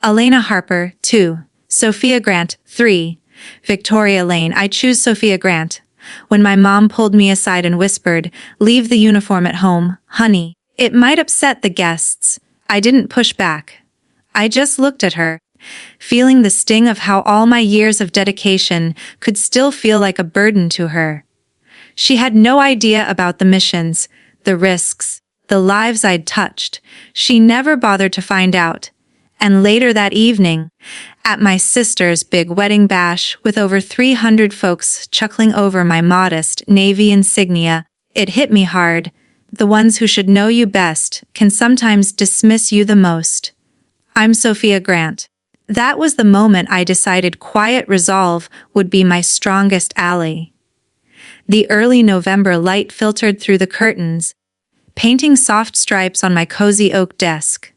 Elena Harper, 2. Sophia Grant, 3. Victoria Lane. I choose Sophia Grant. When my mom pulled me aside and whispered, "Leave the uniform at home, honey. It might upset the guests." I didn't push back. I just looked at her, feeling the sting of how all my years of dedication could still feel like a burden to her. She had no idea about the missions, the risks, the lives I'd touched. She never bothered to find out. And later that evening, at my sister's big wedding bash with over 300 folks chuckling over my modest Navy insignia, it hit me hard. The ones who should know you best can sometimes dismiss you the most. I'm Sophia Grant. That was the moment I decided quiet resolve would be my strongest ally. The early November light filtered through the curtains, painting soft stripes on my cozy oak desk.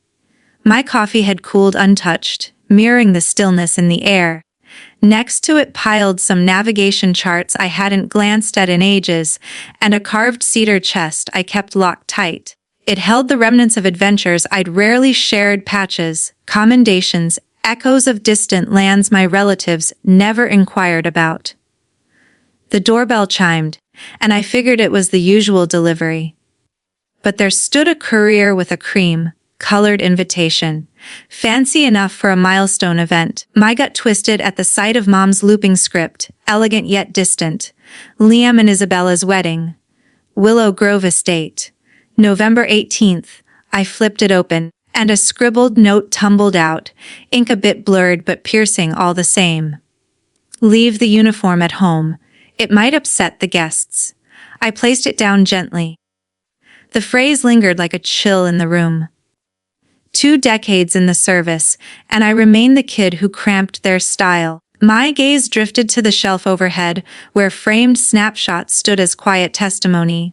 My coffee had cooled untouched, mirroring the stillness in the air. Next to it piled some navigation charts I hadn't glanced at in ages, and a carved cedar chest I kept locked tight. It held the remnants of adventures I'd rarely shared, patches, commendations, echoes of distant lands my relatives never inquired about. The doorbell chimed, and I figured it was the usual delivery. But there stood a courier with a cream-colored invitation, fancy enough for a milestone event. My gut twisted at the sight of Mom's looping script, elegant yet distant. Liam and Isabella's wedding. Willow Grove Estate. November 18th. I flipped it open, and a scribbled note tumbled out, ink a bit blurred but piercing all the same. "Leave the uniform at home. It might upset the guests." I placed it down gently. The phrase lingered like a chill in the room. 2 decades in the service, and I remained the kid who cramped their style. My gaze drifted to the shelf overhead, where framed snapshots stood as quiet testimony.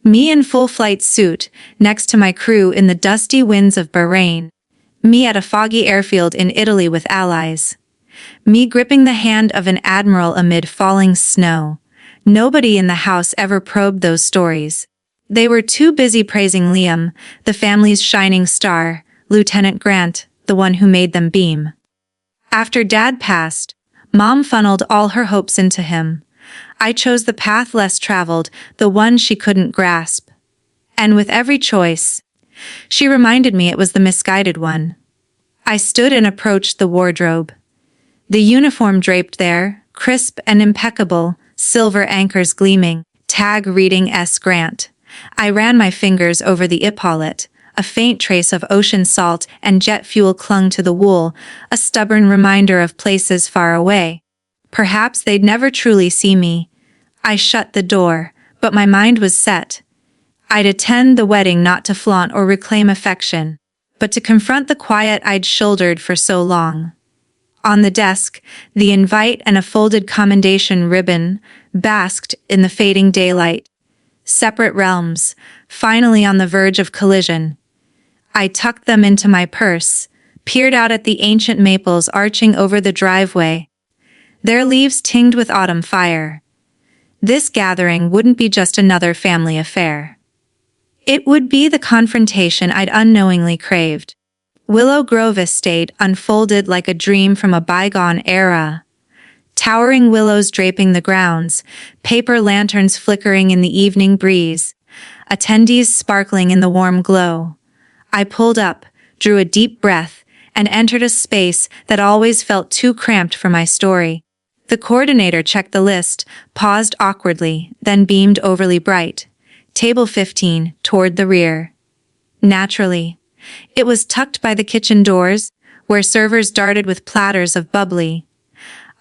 Me in full flight suit, next to my crew in the dusty winds of Bahrain. Me at a foggy airfield in Italy with allies. Me gripping the hand of an admiral amid falling snow. Nobody in the house ever probed those stories. They were too busy praising Liam, the family's shining star, Lieutenant Grant, the one who made them beam. After Dad passed, Mom funneled all her hopes into him. I chose the path less traveled, the one she couldn't grasp. And with every choice, she reminded me it was the misguided one. I stood and approached the wardrobe. The uniform draped there, crisp and impeccable, silver anchors gleaming, tag reading S. Grant. I ran my fingers over the epaulette. A faint trace of ocean salt and jet fuel clung to the wool, a stubborn reminder of places far away. Perhaps they'd never truly see me. I shut the door, but my mind was set. I'd attend the wedding not to flaunt or reclaim affection, but to confront the quiet I'd shouldered for so long. On the desk, the invite and a folded commendation ribbon basked in the fading daylight. Separate realms, finally on the verge of collision. I tucked them into my purse, peered out at the ancient maples arching over the driveway, their leaves tinged with autumn fire. This gathering wouldn't be just another family affair. It would be the confrontation I'd unknowingly craved. Willow Grove Estate unfolded like a dream from a bygone era. Towering willows draping the grounds, paper lanterns flickering in the evening breeze, attendees sparkling in the warm glow. I pulled up, drew a deep breath, and entered a space that always felt too cramped for my story. The coordinator checked the list, paused awkwardly, then beamed overly bright. Table 15, toward the rear. Naturally, it was tucked by the kitchen doors, where servers darted with platters of bubbly.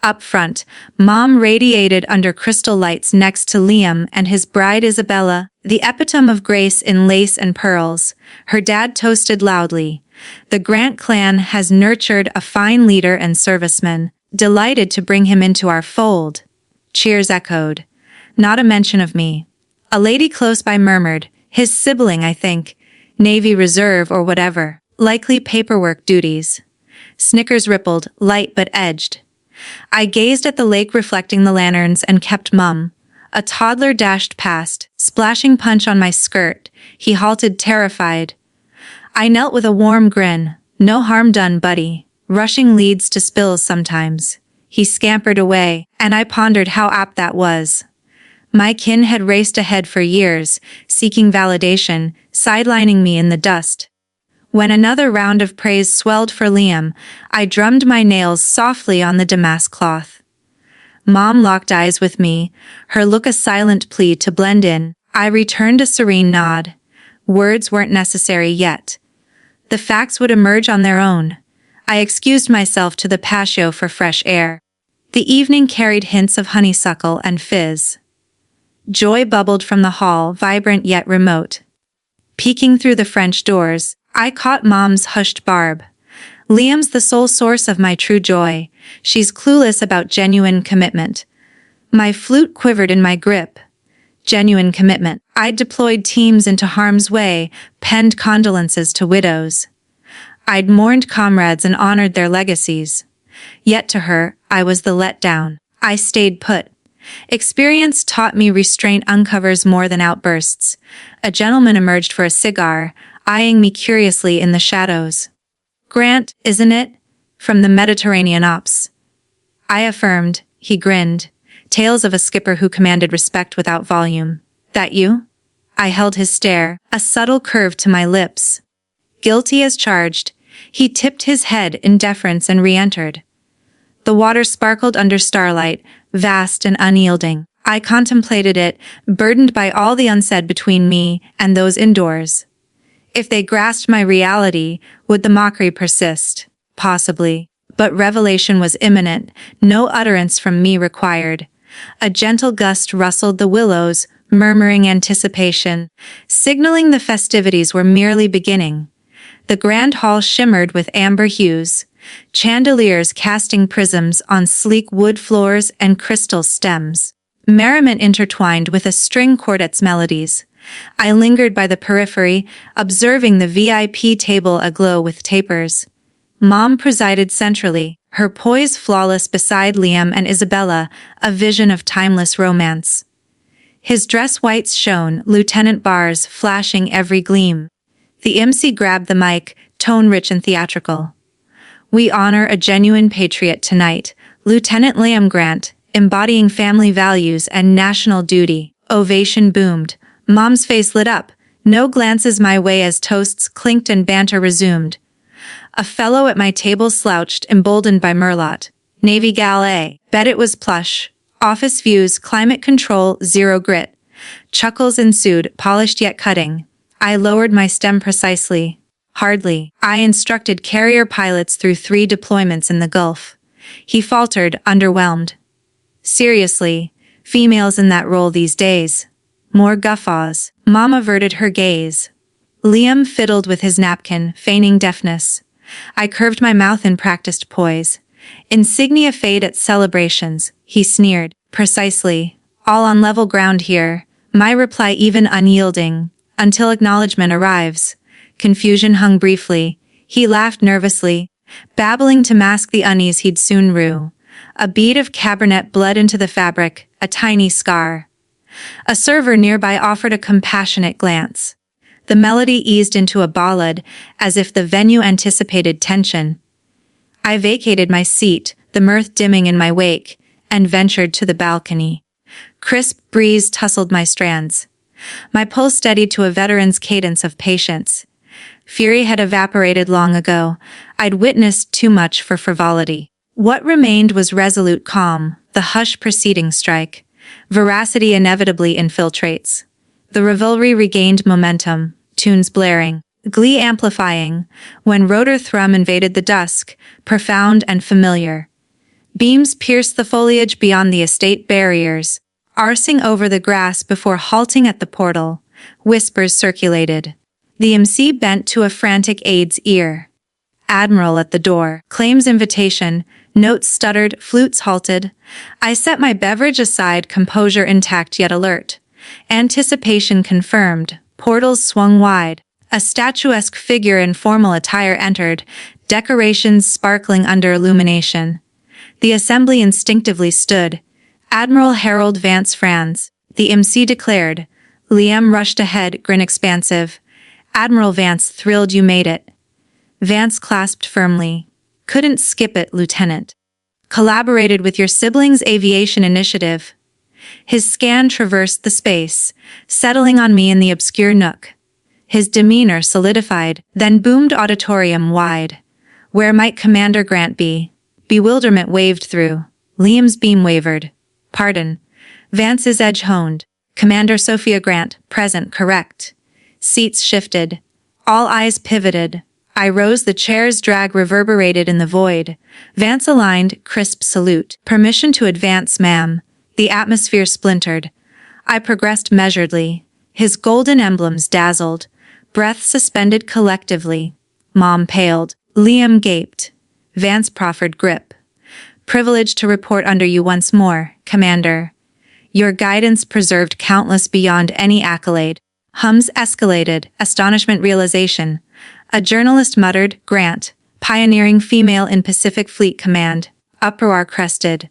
Up front, Mom radiated under crystal lights next to Liam and his bride Isabella, the epitome of grace in lace and pearls. Her dad toasted loudly. "The Grant clan has nurtured a fine leader and serviceman, delighted to bring him into our fold." Cheers echoed. Not a mention of me. A lady close by murmured, "His sibling, I think. Navy Reserve or whatever. Likely paperwork duties." Snickers rippled, light but edged. I gazed at the lake reflecting the lanterns and kept mum. A toddler dashed past, splashing punch on my skirt. He halted terrified. I knelt with a warm grin. No harm done, buddy. Rushing leads to spills sometimes. He scampered away, and I pondered how apt that was. My kin had raced ahead for years, seeking validation, sidelining me in the dust. When another round of praise swelled for Liam, I drummed my nails softly on the damask cloth. Mom locked eyes with me, her look a silent plea to blend in. I returned a serene nod. Words weren't necessary yet. The facts would emerge on their own. I excused myself to the patio for fresh air. The evening carried hints of honeysuckle and fizz. Joy bubbled from the hall, vibrant yet remote. Peeking through the French doors, I caught Mom's hushed barb. Liam's the sole source of my true joy. She's clueless about genuine commitment. My flute quivered in my grip. Genuine commitment. I'd deployed teams into harm's way, penned condolences to widows. I'd mourned comrades and honored their legacies. Yet to her, I was the letdown. I stayed put. Experience taught me restraint uncovers more than outbursts. A gentleman emerged for a cigar, eyeing me curiously in the shadows. Grant, isn't it? From the Mediterranean Ops. I affirmed. He grinned. Tales of a skipper who commanded respect without volume. That you? I held his stare, a subtle curve to my lips. Guilty as charged. He tipped his head in deference and re-entered. The water sparkled under starlight, vast and unyielding. I contemplated it, burdened by all the unsaid between me and those indoors. If they grasped my reality, would the mockery persist? Possibly. But revelation was imminent, no utterance from me required. A gentle gust rustled the willows, murmuring anticipation, signaling the festivities were merely beginning. The grand hall shimmered with amber hues, chandeliers casting prisms on sleek wood floors and crystal stems. Merriment intertwined with a string quartet's melodies. I lingered by the periphery, observing the VIP table aglow with tapers. Mom presided centrally, her poise flawless beside Liam and Isabella, a vision of timeless romance. His dress whites shone, lieutenant bars flashing every gleam. The MC grabbed the mic, tone rich and theatrical. We honor a genuine patriot tonight, Lieutenant Liam Grant, embodying family values and national duty. Ovation boomed. Mom's face lit up, no glances my way as toasts clinked and banter resumed. A fellow at my table slouched, emboldened by Merlot. Navy gal A. Bet it was plush. Office views, climate control, zero grit. Chuckles ensued, polished yet cutting. I lowered my stem precisely. Hardly. I instructed carrier pilots through 3 deployments in the Gulf. He faltered, underwhelmed. Seriously, females in that role these days. More guffaws. Mom averted her gaze. Liam fiddled with his napkin, feigning deafness. I curved my mouth in practiced poise. Insignia fade at celebrations, he sneered. Precisely. All on level ground here. My reply even unyielding. Until acknowledgement arrives. Confusion hung briefly. He laughed nervously, babbling to mask the unease he'd soon rue. A bead of cabernet bled into the fabric, a tiny scar. A server nearby offered a compassionate glance. The melody eased into a ballad, as if the venue anticipated tension. I vacated my seat, the mirth dimming in my wake, and ventured to the balcony. Crisp breeze tussled my strands. My pulse steadied to a veteran's cadence of patience. Fury had evaporated long ago. I'd witnessed too much for frivolity. What remained was resolute calm, the hush preceding strike. Veracity inevitably infiltrates. The revelry regained momentum, tunes blaring, glee amplifying, when rotor thrum invaded the dusk, profound and familiar. Beams pierced the foliage beyond the estate barriers, arsing over the grass before halting at the portal. Whispers circulated. The MC bent to a frantic aide's ear. Admiral at the door. Claims invitation. Notes stuttered, flutes halted. I set my beverage aside, composure intact yet alert. Anticipation confirmed. Portals swung wide. A statuesque figure in formal attire entered, decorations sparkling under illumination. The assembly instinctively stood. Admiral Harold Vance Franz, the MC declared. Liam rushed ahead, grin expansive. Admiral Vance, thrilled you made it. Vance clasped firmly. Couldn't skip it, Lieutenant. Collaborated with your siblings' aviation initiative. His scan traversed the space, settling on me in the obscure nook. His demeanor solidified, then boomed auditorium-wide. Where might Commander Grant be? Bewilderment waved through. Liam's beam wavered. Pardon. Vance's edge honed. Commander Sophia Grant, present, correct. Seats shifted. All eyes pivoted. I rose, the chair's drag reverberated in the void. Vance aligned, crisp salute. Permission to advance, ma'am. The atmosphere splintered. I progressed measuredly. His golden emblems dazzled. Breath suspended collectively. Mom paled. Liam gaped. Vance proffered grip. Privileged to report under you once more, Commander. Your guidance preserved countless beyond any accolade. Hums escalated, astonishment realization. A journalist muttered, Grant, pioneering female in Pacific Fleet Command. Uproar crested.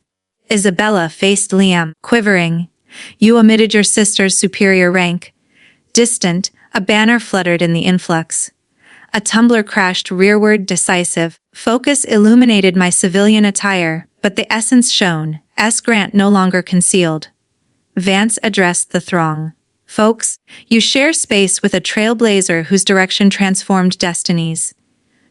Isabella faced Liam, quivering. You omitted your sister's superior rank. Distant, a banner fluttered in the influx. A tumbler crashed rearward, decisive. Focus illuminated my civilian attire, but the essence shone. S. Grant no longer concealed. Vance addressed the throng. Folks, you share space with a trailblazer whose direction transformed destinies.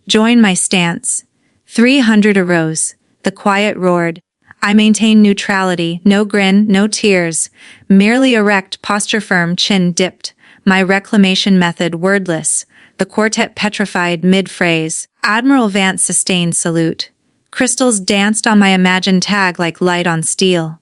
Join my stance. 300 arose. The quiet roared. I maintain neutrality, no grin, no tears. Merely erect, posture firm, chin dipped. My reclamation method wordless. The quartet petrified mid-phrase. Admiral Vance sustained salute. Crystals danced on my imagined tag like light on steel.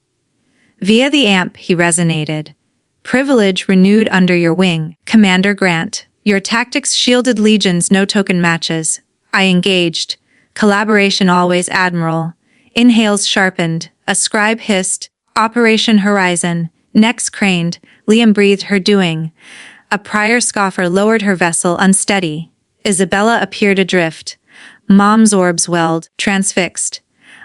Via the amp, he resonated. Privilege renewed under your wing, Commander Grant. Your tactics shielded legions, no token matches. I engaged. Collaboration always, Admiral. Inhales sharpened. A scribe hissed. Operation Horizon. Necks craned. Liam breathed her doing. A prior scoffer lowered her vessel unsteady. Isabella appeared adrift. Mom's orbs welled, transfixed.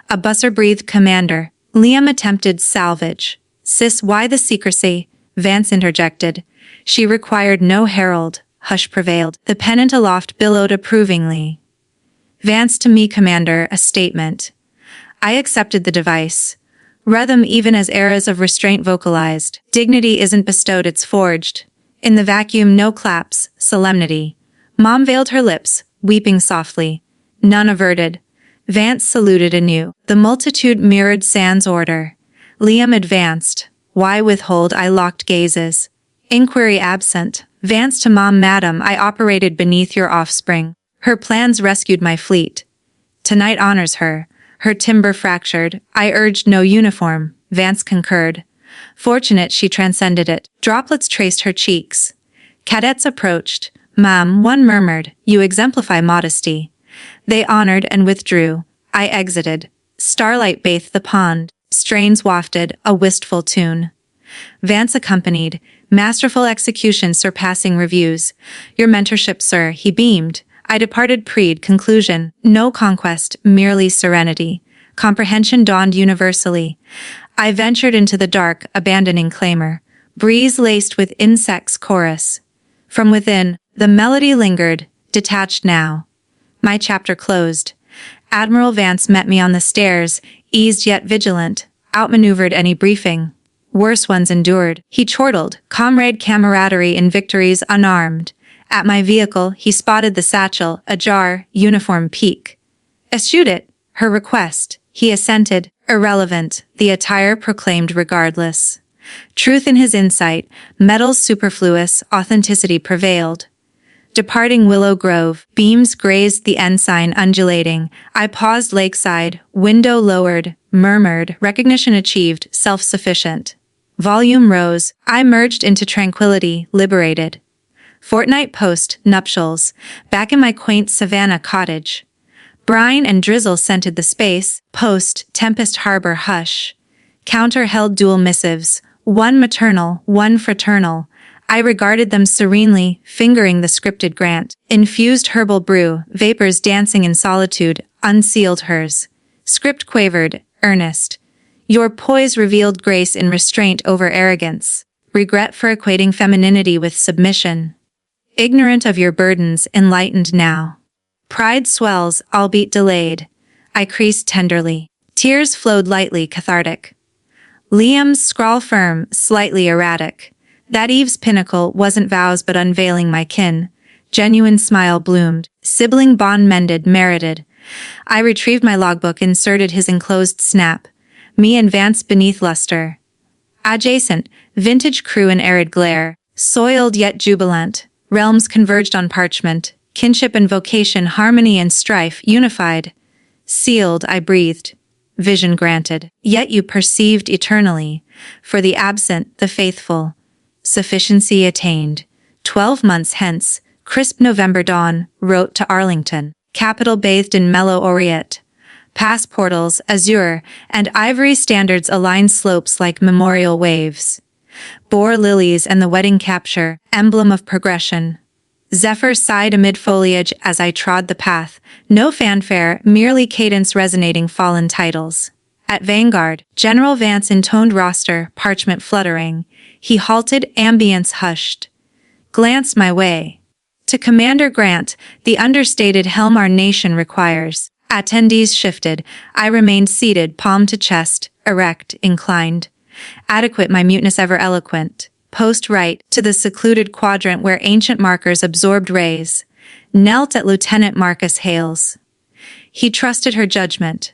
A busser breathed, Commander. Liam attempted salvage. Sis, why the secrecy? Vance interjected. She required no herald. Hush prevailed. The pennant aloft billowed approvingly. Vance to me, Commander, a statement. I accepted the device. Rhythm even as eras of restraint vocalized. Dignity isn't bestowed, it's forged. In the vacuum, no claps, solemnity. Mom veiled her lips, weeping softly. None averted. Vance saluted anew. The multitude mirrored Sans' order. Liam advanced. Why withhold? I locked gazes. Inquiry absent. Vance to Mom, Madam, I operated beneath your offspring. Her plans rescued my fleet. Tonight honors her. Her timber fractured. I urged no uniform. Vance concurred. Fortunate she transcended it. Droplets traced her cheeks. Cadets approached. Ma'am, one murmured, you exemplify modesty. They honored and withdrew. I exited. Starlight bathed the pond. Strains wafted, a wistful tune. Vance accompanied. Masterful execution surpassing reviews. Your mentorship, sir, he beamed. I departed preed, conclusion. No conquest, merely serenity. Comprehension dawned universally. I ventured into the dark, abandoning clamor. Breeze laced with insects chorus. From within, the melody lingered, detached now. My chapter closed. Admiral Vance met me on the stairs, eased yet vigilant, outmaneuvered any briefing. Worse ones endured. He chortled, comrade camaraderie in victories unarmed. At my vehicle, he spotted the satchel, ajar, uniform peak. Eschewed it, her request. He assented, irrelevant, the attire proclaimed regardless. Truth in his insight, metals superfluous, authenticity prevailed. Departing Willow Grove, beams grazed the ensign undulating. I paused lakeside, window lowered, murmured, recognition achieved, self-sufficient. Volume rose, I merged into tranquility, liberated. Fortnight post, nuptials, back in my quaint Savannah cottage. Brine and drizzle scented the space, post, Tempest Harbor hush. Counter held dual missives, one maternal, one fraternal. I regarded them serenely, fingering the scripted grant. Infused herbal brew, vapors dancing in solitude, unsealed hers. Script quavered, earnest. Your poise revealed grace in restraint over arrogance. Regret for equating femininity with submission. Ignorant of your burdens, enlightened now. Pride swells, albeit delayed. I creased tenderly. Tears flowed lightly, cathartic. Liam's scrawl firm, slightly erratic. That eve's pinnacle wasn't vows but unveiling my kin. Genuine smile bloomed. Sibling bond mended, merited. I retrieved my logbook, inserted his enclosed snap. Me and Vance beneath luster. Adjacent, vintage crew in arid glare. Soiled yet jubilant. Realms converged on parchment. Kinship and vocation, harmony and strife, unified. Sealed, I breathed. Vision granted. Yet you perceived eternally. For the absent, the faithful. Sufficiency attained. 12 months hence, crisp November dawn, wrote to Arlington. Capital bathed in mellow aureate. Pass portals, azure, and ivory standards align slopes like memorial waves. Bore lilies and the wedding capture, emblem of progression. Zephyr sighed amid foliage as I trod the path. No fanfare, merely cadence resonating fallen titles. At Vanguard, General Vance intoned roster, parchment fluttering. He halted, ambience hushed. Glanced my way. To Commander Grant, the understated helm our nation requires. Attendees shifted. I remained seated, palm to chest, erect, inclined. Adequate, my muteness ever eloquent. Post right, to the secluded quadrant where ancient markers absorbed rays. Knelt at Lieutenant Marcus Hales. He trusted her judgment.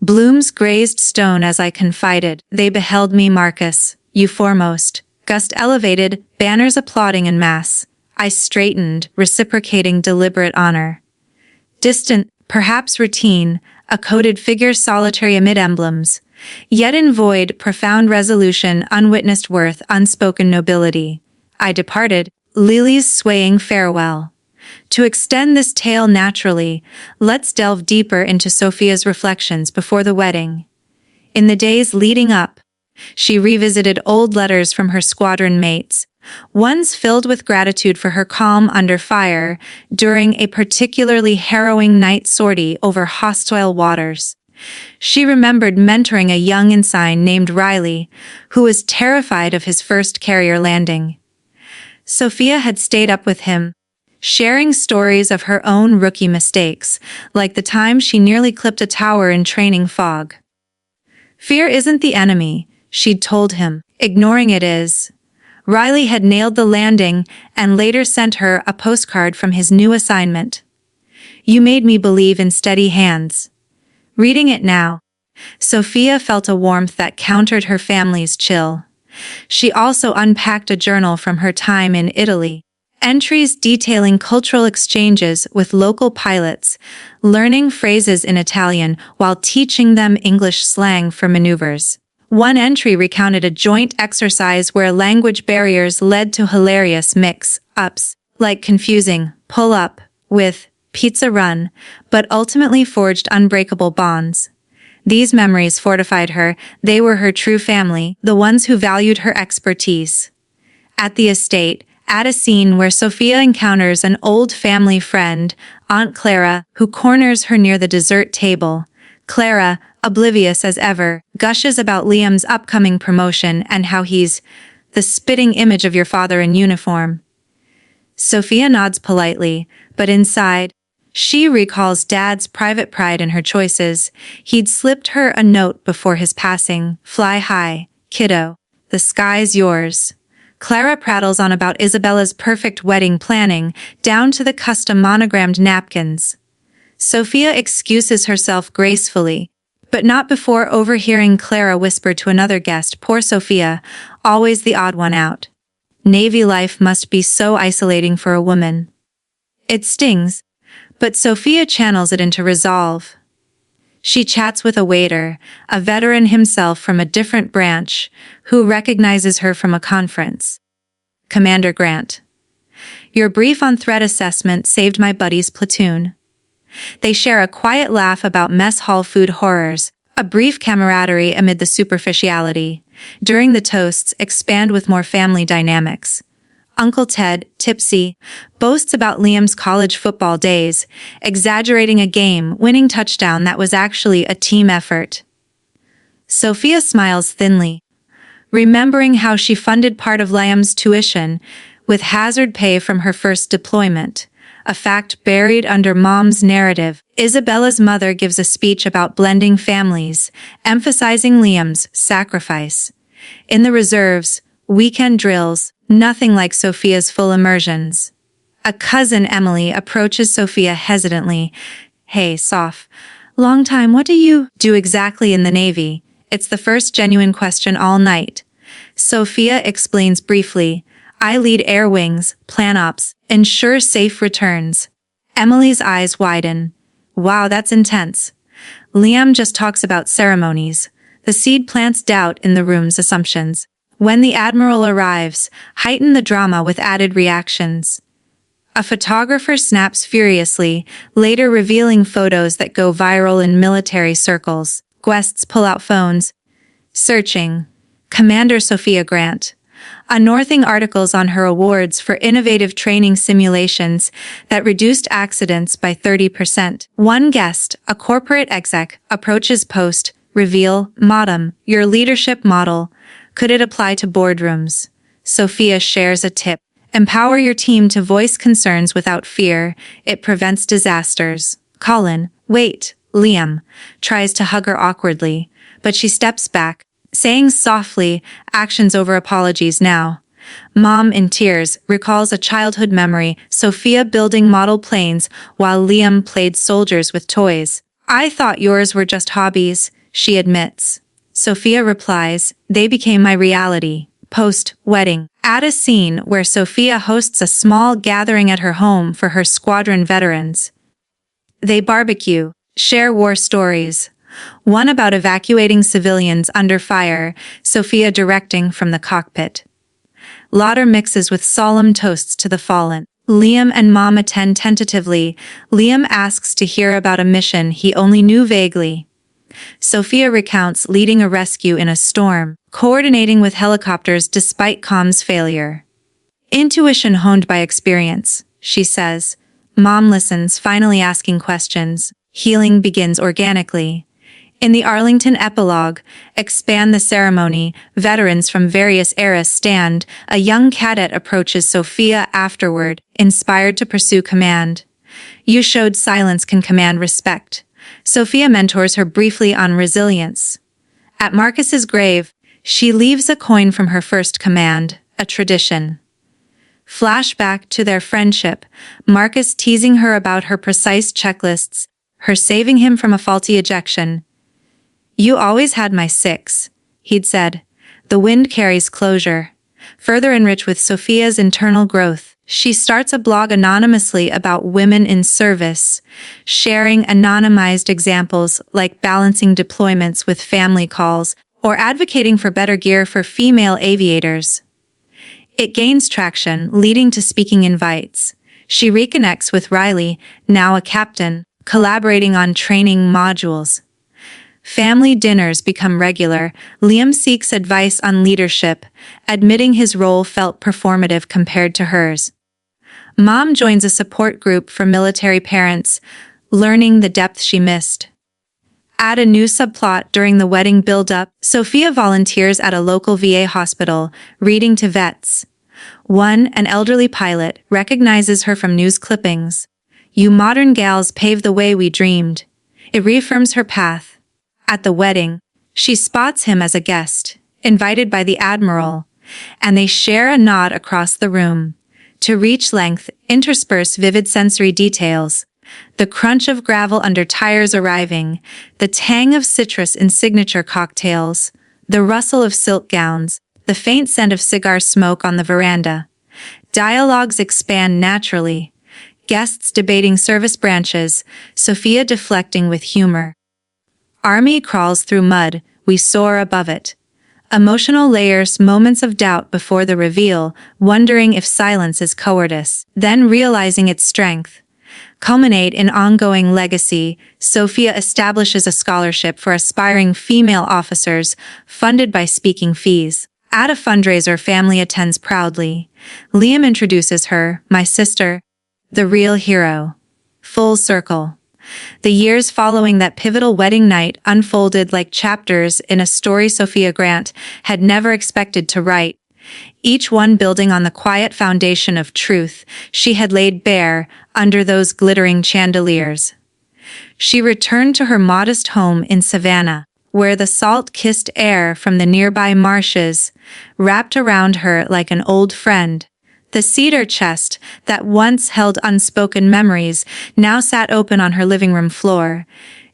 Blooms grazed stone as I confided. They beheld me, Marcus, you foremost. Gust elevated, banners applauding en masse. I straightened, reciprocating deliberate honor. Distant, perhaps routine, a coded figure solitary amid emblems. Yet in void, profound resolution, unwitnessed worth, unspoken nobility. I departed, lilies swaying farewell. To extend this tale naturally, let's delve deeper into Sophia's reflections before the wedding. In the days leading up, she revisited old letters from her squadron mates, ones filled with gratitude for her calm under fire during a particularly harrowing night sortie over hostile waters. She remembered mentoring a young ensign named Riley, who was terrified of his first carrier landing. Sophia had stayed up with him, sharing stories of her own rookie mistakes, like the time she nearly clipped a tower in training fog. Fear isn't the enemy, she'd told him. Ignoring it is. Riley had nailed the landing and later sent her a postcard from his new assignment. You made me believe in steady hands. Reading it now, Sophia felt a warmth that countered her family's chill. She also unpacked a journal from her time in Italy, entries detailing cultural exchanges with local pilots, learning phrases in Italian while teaching them English slang for maneuvers. One entry recounted a joint exercise where language barriers led to hilarious mix-ups, like confusing pull-up with pizza run, but ultimately forged unbreakable bonds. These memories fortified her. They were her true family, the ones who valued her expertise. At the estate, at a scene where Sophia encounters an old family friend, Aunt Clara, who corners her near the dessert table. Clara, oblivious as ever, gushes about Liam's upcoming promotion and how he's the spitting image of your father in uniform. Sophia nods politely, but inside, she recalls Dad's private pride in her choices. He'd slipped her a note before his passing. Fly high, kiddo. The sky's yours. Clara prattles on about Isabella's perfect wedding planning, down to the custom monogrammed napkins. Sophia excuses herself gracefully, but not before overhearing Clara whisper to another guest, poor Sophia, always the odd one out. Navy life must be so isolating for a woman. It stings, but Sophia channels it into resolve. She chats with a waiter, a veteran himself from a different branch, who recognizes her from a conference. Commander Grant. Your brief on threat assessment saved my buddy's platoon. They share a quiet laugh about mess hall food horrors, a brief camaraderie amid the superficiality. During the toasts, expand with more family dynamics. Uncle Ted, tipsy, boasts about Liam's college football days, exaggerating a game-winning touchdown that was actually a team effort. Sophia smiles thinly, remembering how she funded part of Liam's tuition with hazard pay from her first deployment, a fact buried under Mom's narrative. Isabella's mother gives a speech about blending families, emphasizing Liam's sacrifice. In the reserves, weekend drills, nothing like Sophia's full immersions. A cousin, Emily, approaches Sophia hesitantly. "Hey, Soph, long time, what do you do exactly in the Navy?" It's the first genuine question all night. Sophia explains briefly. "I lead air wings, plan ops, ensure safe returns." Emily's eyes widen. "Wow, that's intense." Liam just talks about ceremonies. The seed plants doubt in the room's assumptions. When the Admiral arrives, heighten the drama with added reactions. A photographer snaps furiously, later revealing photos that go viral in military circles. Guests pull out phones. Searching. Commander Sophia Grant. Unearthing articles on her awards for innovative training simulations that reduced accidents by 30%. One guest, a corporate exec, approaches post, reveal, "Madam, your leadership model. Could it apply to boardrooms?" Sophia shares a tip. Empower your team to voice concerns without fear. It prevents disasters. Colin, wait, Liam, tries to hug her awkwardly, but she steps back, saying softly, "Actions over apologies now." Mom, in tears, recalls a childhood memory, Sophia building model planes while Liam played soldiers with toys. "I thought yours were just hobbies," she admits. Sophia replies, "They became my reality." Post-wedding. Add a scene where Sophia hosts a small gathering at her home for her squadron veterans. They barbecue, share war stories. One about evacuating civilians under fire, Sophia directing from the cockpit. Laughter mixes with solemn toasts to the fallen. Liam and Mom attend tentatively. Liam asks to hear about a mission he only knew vaguely. Sophia recounts leading a rescue in a storm, coordinating with helicopters despite comms failure. Intuition honed by experience, she says. Mom listens, finally asking questions. Healing begins organically. In the Arlington epilogue, expand the ceremony, veterans from various eras stand. A young cadet approaches Sophia afterward, inspired to pursue command. "You showed silence can command respect." Sophia mentors her briefly on resilience. At Marcus's grave, she leaves a coin from her first command, a tradition. Flashback to their friendship, Marcus teasing her about her precise checklists, her saving him from a faulty ejection. "You always had my 6, he'd said. The wind carries closure. Further enriched with Sophia's internal growth, she starts a blog anonymously about women in service, sharing anonymized examples like balancing deployments with family calls or advocating for better gear for female aviators. It gains traction, leading to speaking invites. She reconnects with Riley, now a captain, collaborating on training modules. Family dinners become regular. Liam seeks advice on leadership, admitting his role felt performative compared to hers. Mom joins a support group for military parents, learning the depth she missed. Add a new subplot during the wedding build-up. Sophia volunteers at a local VA hospital, reading to vets. An elderly pilot, recognizes her from news clippings. "You modern gals paved the way we dreamed." It reaffirms her path. At the wedding, she spots him as a guest, invited by the Admiral, and they share a nod across the room. To reach length, intersperse vivid sensory details. The crunch of gravel under tires arriving, the tang of citrus in signature cocktails, the rustle of silk gowns, the faint scent of cigar smoke on the veranda. Dialogues expand naturally. Guests debating service branches, Sophia deflecting with humor. Army crawls through mud, we soar above it. Emotional layers, moments of doubt before the reveal, wondering if silence is cowardice, then realizing its strength. Culminate in ongoing legacy, Sophia establishes a scholarship for aspiring female officers, funded by speaking fees. At a fundraiser family attends proudly. Liam introduces her, "My sister, the real hero." Full circle. The years following that pivotal wedding night unfolded like chapters in a story Sophia Grant had never expected to write. each one building on the quiet foundation of truth she had laid bare under those glittering chandeliers. She returned to her modest home in Savannah, where the salt-kissed air from the nearby marshes wrapped around her like an old friend. The cedar chest that once held unspoken memories now sat open on her living room floor,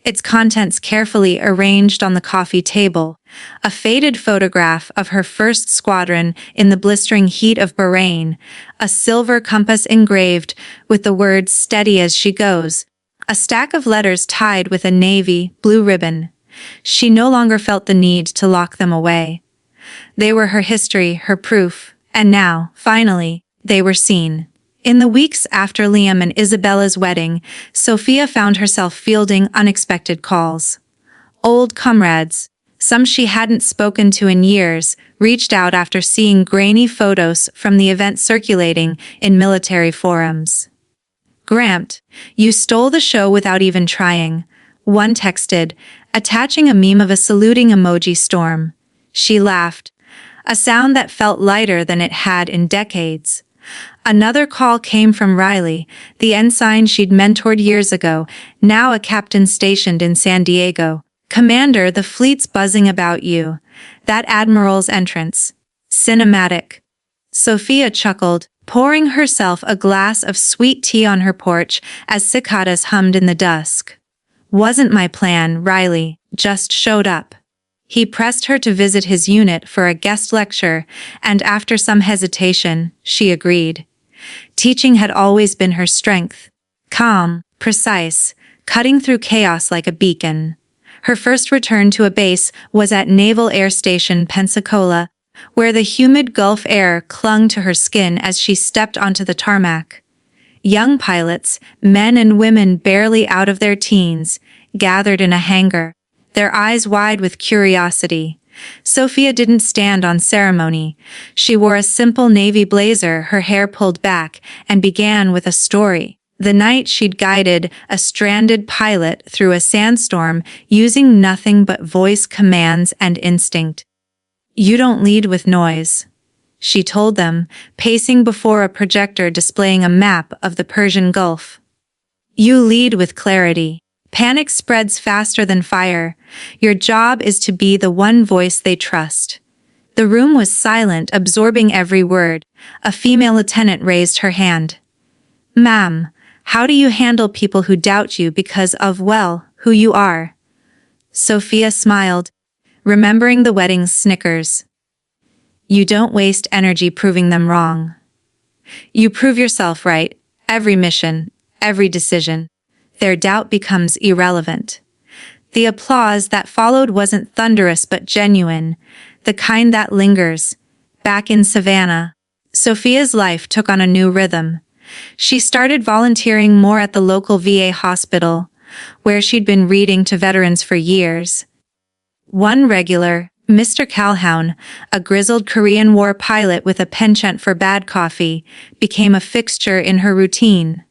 its contents carefully arranged on the coffee table, a faded photograph of her first squadron in the blistering heat of Bahrain, a silver compass engraved with the words "Steady as she goes," a stack of letters tied with a navy blue ribbon. She no longer felt the need to lock them away. They were her history, her proof, and now, finally, they were seen. In the weeks after Liam and Isabella's wedding, Sophia found herself fielding unexpected calls. Old comrades, some she hadn't spoken to in years, reached out after seeing grainy photos from the event circulating in military forums. "Grant, you stole the show without even trying," one texted, attaching a meme of a saluting emoji storm. She laughed, a sound that felt lighter than it had in decades. Another call came from Riley, the ensign she'd mentored years ago, now a captain stationed in San Diego. "Commander, the fleet's buzzing about you. That admiral's entrance. Cinematic." Sophia chuckled, pouring herself a glass of sweet tea on her porch as cicadas hummed in the dusk. "Wasn't my plan, Riley, just showed up." He pressed her to visit his unit for a guest lecture, and after some hesitation, she agreed. Teaching had always been her strength. Calm, precise, cutting through chaos like a beacon. Her first return to a base was at Naval Air Station Pensacola, where the humid Gulf air clung to her skin as she stepped onto the tarmac. Young pilots, men and women barely out of their teens, gathered in a hangar, their eyes wide with curiosity. Sophia didn't stand on ceremony. She wore a simple navy blazer, her hair pulled back, and began with a story. The night she'd guided a stranded pilot through a sandstorm using nothing but voice commands and instinct. "You don't lead with noise," she told them, pacing before a projector displaying a map of the Persian Gulf. "You lead with clarity. Panic spreads faster than fire. Your job is to be the one voice they trust." The room was silent, absorbing every word. A female lieutenant raised her hand. "Ma'am, how do you handle people who doubt you because of, well, who you are?" Sophia smiled, remembering the wedding's snickers. "You don't waste energy proving them wrong. You prove yourself right, every mission, every decision. Their doubt becomes irrelevant." The applause that followed wasn't thunderous but genuine, the kind that lingers. Back in Savannah, Sophia's life took on a new rhythm. She started volunteering more at the local VA hospital, where she'd been reading to veterans for years. One regular, Mr. Calhoun, a grizzled Korean War pilot with a penchant for bad coffee, became a fixture in her routine.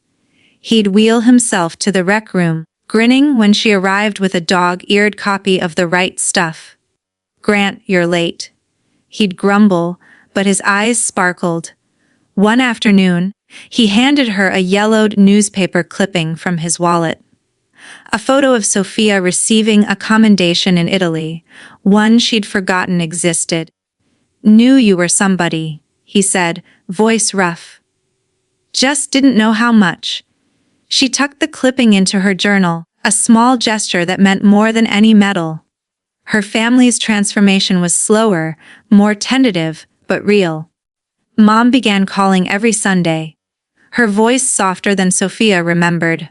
He'd wheel himself to the rec room, grinning when she arrived with a dog-eared copy of The Right Stuff. "Grant, you're late." He'd grumble, but his eyes sparkled. One afternoon, he handed her a yellowed newspaper clipping from his wallet. A photo of Sophia receiving a commendation in Italy, one she'd forgotten existed. "Knew you were somebody," he said, voice rough. "Just didn't know how much." She tucked the clipping into her journal, a small gesture that meant more than any medal. Her family's transformation was slower, more tentative, but real. Mom began calling every Sunday, her voice softer than Sophia remembered.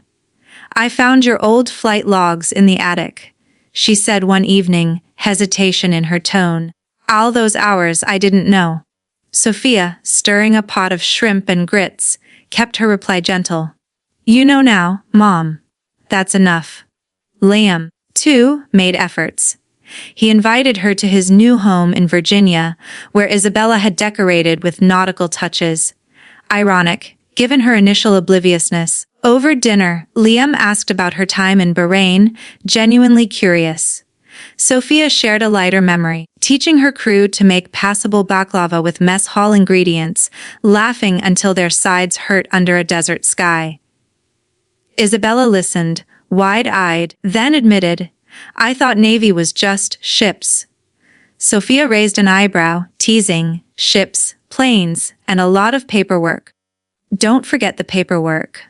"I found your old flight logs in the attic," she said one evening, hesitation in her tone. "All those hours I didn't know." Sophia, stirring a pot of shrimp and grits, kept her reply gentle. "You know now, Mom. That's enough." Liam, too, made efforts. He invited her to his new home in Virginia, where Isabella had decorated with nautical touches. Ironic, given her initial obliviousness. Over dinner, Liam asked about her time in Bahrain, genuinely curious. Sophia shared a lighter memory, teaching her crew to make passable baklava with mess hall ingredients, laughing until their sides hurt under a desert sky. Isabella listened, wide-eyed, then admitted, "I thought Navy was just ships." Sophia raised an eyebrow, teasing, "Ships, planes, and a lot of paperwork." "Don't forget the paperwork."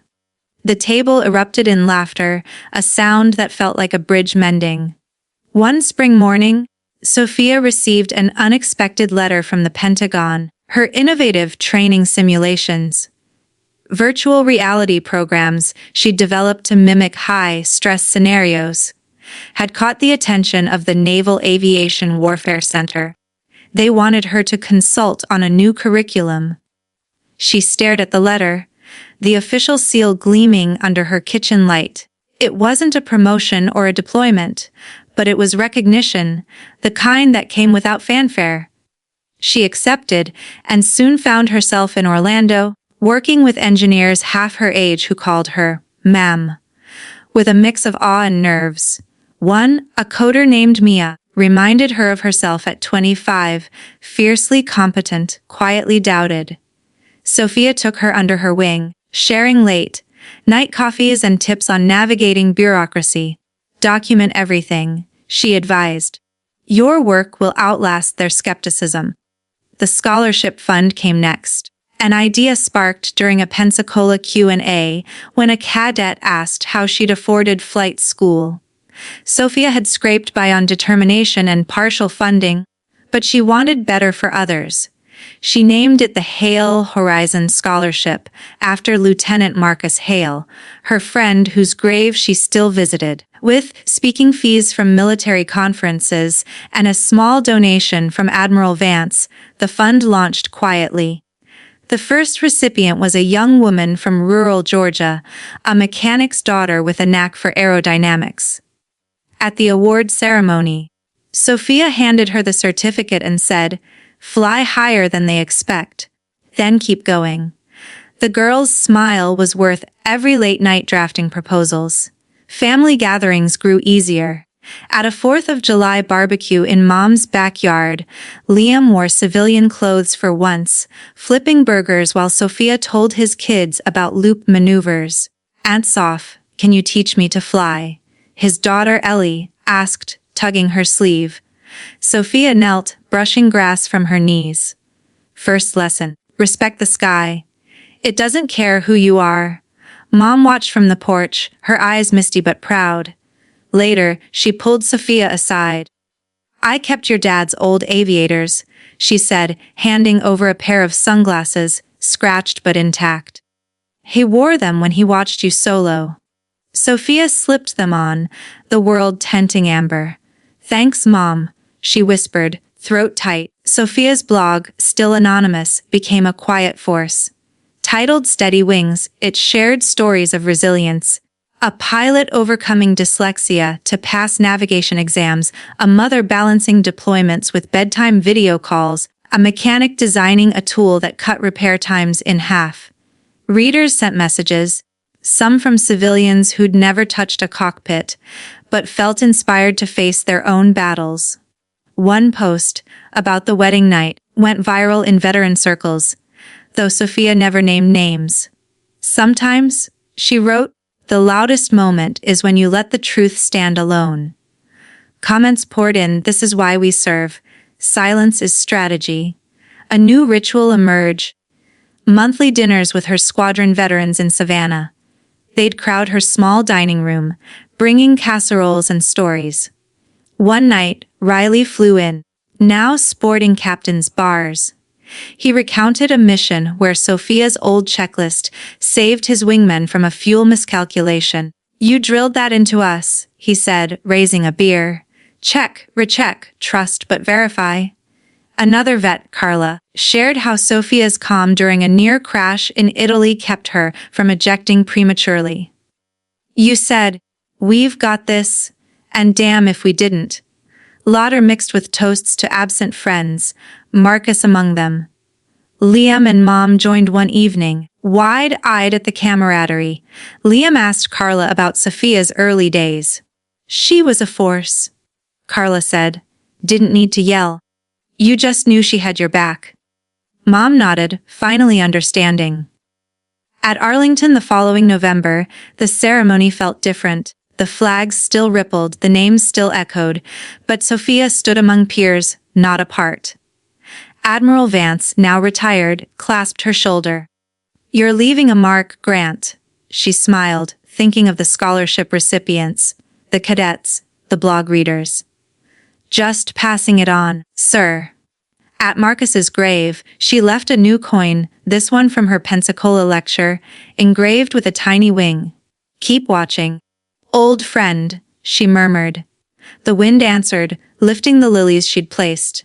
The table erupted in laughter, a sound that felt like a bridge mending. One spring morning, Sophia received an unexpected letter from the Pentagon, her innovative training simulations. Virtual reality programs she'd developed to mimic high-stress scenarios had caught the attention of the Naval Aviation Warfare Center. They wanted her to consult on a new curriculum. She stared at the letter, the official seal gleaming under her kitchen light. It wasn't a promotion or a deployment, but it was recognition, the kind that came without fanfare. She accepted and soon found herself in Orlando, working with engineers half her age who called her ma'am, with a mix of awe and nerves. One, a coder named Mia, reminded her of herself at 25, fiercely competent, quietly doubted. Sophia took her under her wing, sharing late night coffees and tips on navigating bureaucracy. "Document everything," she advised. "Your work will outlast their skepticism." The scholarship fund came next. An idea sparked during a Pensacola Q&A when a cadet asked how she'd afforded flight school. Sophia had scraped by on determination and partial funding, but she wanted better for others. She named it the Hale Horizon Scholarship, after Lieutenant Marcus Hale, her friend whose grave she still visited. With speaking fees from military conferences and a small donation from Admiral Vance, the fund launched quietly. The first recipient was a young woman from rural Georgia, a mechanic's daughter with a knack for aerodynamics. At the award ceremony, Sophia handed her the certificate and said, "Fly higher than they expect. Then keep going." The girl's smile was worth every late-night drafting proposals. Family gatherings grew easier. At a 4th of July barbecue in Mom's backyard, Liam wore civilian clothes for once, flipping burgers while Sophia told his kids about loop maneuvers. "Ants off, can you teach me to fly?" his daughter Ellie asked, tugging her sleeve. Sophia knelt, brushing grass from her knees. "First lesson, respect the sky. It doesn't care who you are." Mom watched from the porch, her eyes misty but proud. Later, she pulled Sophia aside. "I kept your dad's old aviators," she said, handing over a pair of sunglasses, scratched but intact. "He wore them when he watched you solo." Sophia slipped them on, the world tinting amber. "Thanks, Mom," she whispered, throat tight. Sophia's blog, still anonymous, became a quiet force. Titled Steady Wings, it shared stories of resilience. A pilot overcoming dyslexia to pass navigation exams, a mother balancing deployments with bedtime video calls, a mechanic designing a tool that cut repair times in half. Readers sent messages, some from civilians who'd never touched a cockpit, but felt inspired to face their own battles. One post, about the wedding night, went viral in veteran circles, though Sophia never named names. "Sometimes," she wrote, "the loudest moment is when you let the truth stand alone." Comments poured in, "This is why we serve. Silence is strategy." A new ritual emerged. Monthly dinners with her squadron veterans in Savannah. They'd crowd her small dining room, bringing casseroles and stories. One night, Riley flew in, now sporting captain's bars. He recounted a mission where Sophia's old checklist saved his wingmen from a fuel miscalculation. "You drilled that into us," he said, raising a beer. "Check, recheck, trust but verify." Another vet, Carla, shared how Sophia's calm during a near crash in Italy kept her from ejecting prematurely. "You said, 'We've got this,' and damn if we didn't." Laughter mixed with toasts to absent friends, Marcus among them. Liam and Mom joined one evening, wide-eyed at the camaraderie. Liam asked Carla about Sophia's early days. "She was a force." Carla said. Didn't need to yell. You just knew she had your back. Mom nodded, finally understanding. At Arlington the following November, the ceremony felt different. The flags still rippled, the names still echoed, but Sophia stood among peers, not apart. Admiral Vance, now retired, clasped her shoulder. You're leaving a mark, Grant. She smiled, thinking of the scholarship recipients, the cadets, the blog readers. Just passing it on, sir. At Marcus's grave, she left a new coin, this one from her Pensacola lecture, engraved with a tiny wing. Keep watching. Old friend, she murmured. The wind answered, lifting the lilies she'd placed.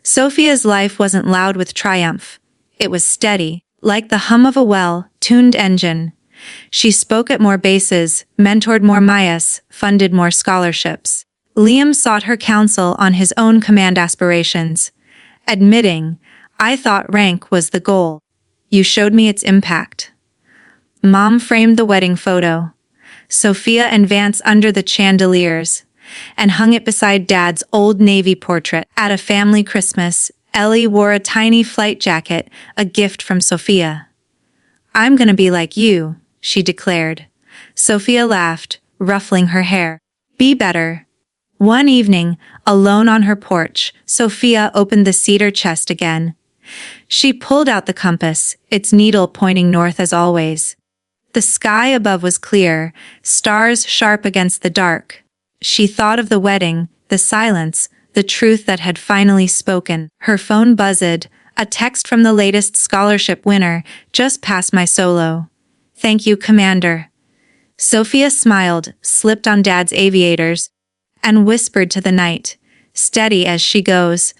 Sophia's life wasn't loud with triumph. It was steady, like the hum of a well-tuned engine. She spoke at more bases, mentored more Mayas, funded more scholarships. Liam sought her counsel on his own command aspirations, admitting, I thought rank was the goal. You showed me its impact. Mom framed the wedding photo, Sophia and Vance under the chandeliers, and hung it beside Dad's old Navy portrait. At a family Christmas, Ellie wore a tiny flight jacket, a gift from Sophia. I'm gonna be like you, she declared. Sophia laughed, ruffling her hair. Be better. One evening, alone on her porch, Sophia opened the cedar chest again. She pulled out the compass, its needle pointing north as always. The sky above was clear, stars sharp against the dark. She thought of the wedding, the silence, the truth that had finally spoken. Her phone buzzed, a text from the latest scholarship winner, just passed my solo. Thank you, Commander. Sophia smiled, slipped on Dad's aviators, and whispered to the night, steady as she goes.